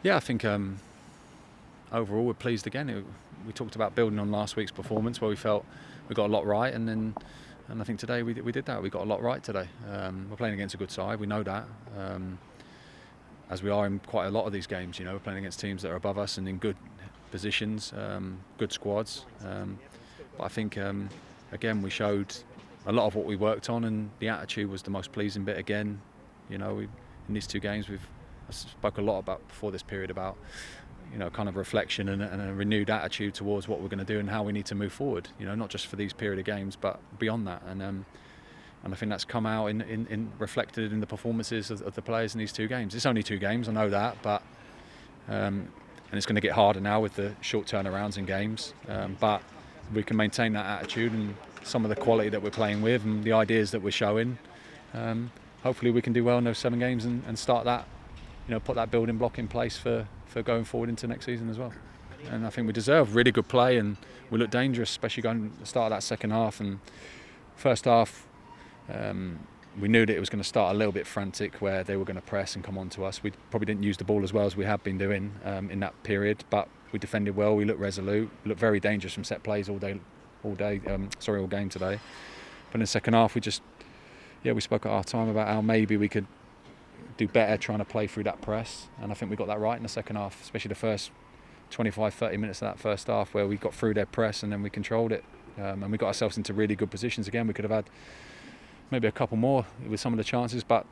Yeah, I think overall we're pleased again. We talked about building on last week's performance where we felt we got a lot right, and I think today we did that. We got a lot right today. We're playing against a good side. We know that, as we are in quite a lot of these games. We're playing against teams that are above us and in good positions, good squads. But I think again we showed a lot of what we worked on, and the attitude was the most pleasing bit again. In these two games I spoke a lot about before this period about kind of reflection and a renewed attitude towards what we're going to do and how we need to move forward. Not just for these period of games, but beyond that. And I think that's come out in reflected in the performances of the players in these two games. It's only two games, I know that, but and it's going to get harder now with the short turnarounds in games. But we can maintain that attitude and some of the quality that we're playing with and the ideas that we're showing. Hopefully we can do well in those 7 games and start that, put that building block in place for going forward into next season as well. And I think we deserve really good play, and we look dangerous, especially going to the start of that second half. And first half, we knew that it was going to start a little bit frantic, where they were going to press and come on to us. We probably didn't use the ball as well as we have been doing in that period, but we defended well. We looked resolute. We looked very dangerous from set plays all game today. But in the second half, we spoke at half time about how maybe we could do better trying to play through that press, and I think we got that right in the second half, especially the first 25-30 minutes of that first half, where we got through their press and then we controlled it, and we got ourselves into really good positions again. We could have had maybe a couple more with some of the chances, but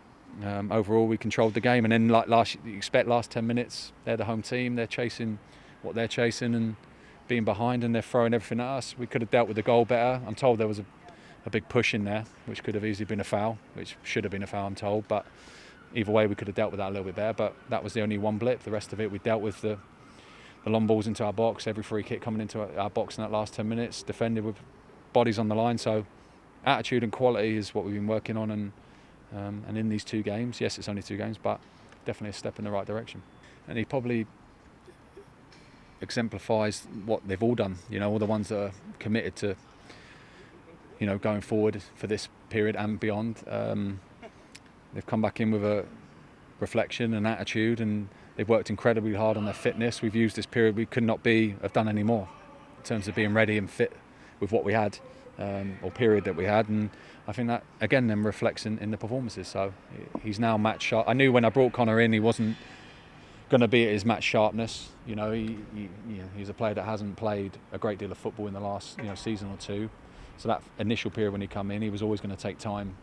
overall we controlled the game. And then you expect last 10 minutes, they're the home team, they're chasing what they're chasing and being behind, and they're throwing everything at us. We could have dealt with the goal better. I'm told there was a big push in there, which could have easily been a foul, which should have been a foul, I'm told, but either way we could have dealt with that a little bit better. But that was the only one blip. The rest of it, we dealt with the long balls into our box, every free kick coming into our box in that last 10 minutes, defended with bodies on the line. So attitude and quality is what we've been working on, and in these 2 games, yes, it's only 2 games, but definitely a step in the right direction. And he probably exemplifies what they've all done, all the ones that are committed to going forward for this period and beyond. They've come back in with a reflection and attitude, and they've worked incredibly hard on their fitness. We've used this period, we could not have done any more in terms of being ready and fit with what we had, or period that we had. And I think that again then reflects in the performances. So he's now match sharp. I knew when I brought Connor in he wasn't going to be at his match sharpness. He's a player that hasn't played a great deal of football in the last season or 2. So that initial period when he come in, he was always going to take time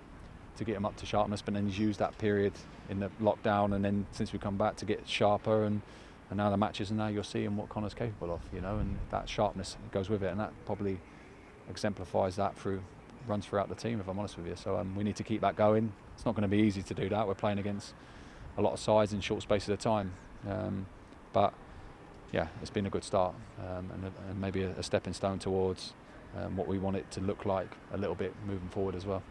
to get him up to sharpness, but then he's used that period in the lockdown, and then since we come back to get sharper, and now the matches, and now you're seeing what Connor's capable of, and that sharpness goes with it, and that probably exemplifies that runs throughout the team, if I'm honest with you. So we need to keep that going. It's not going to be easy to do that. We're playing against a lot of sides in short spaces of time, but yeah, it's been a good start, and maybe a stepping stone towards what we want it to look like a little bit moving forward as well.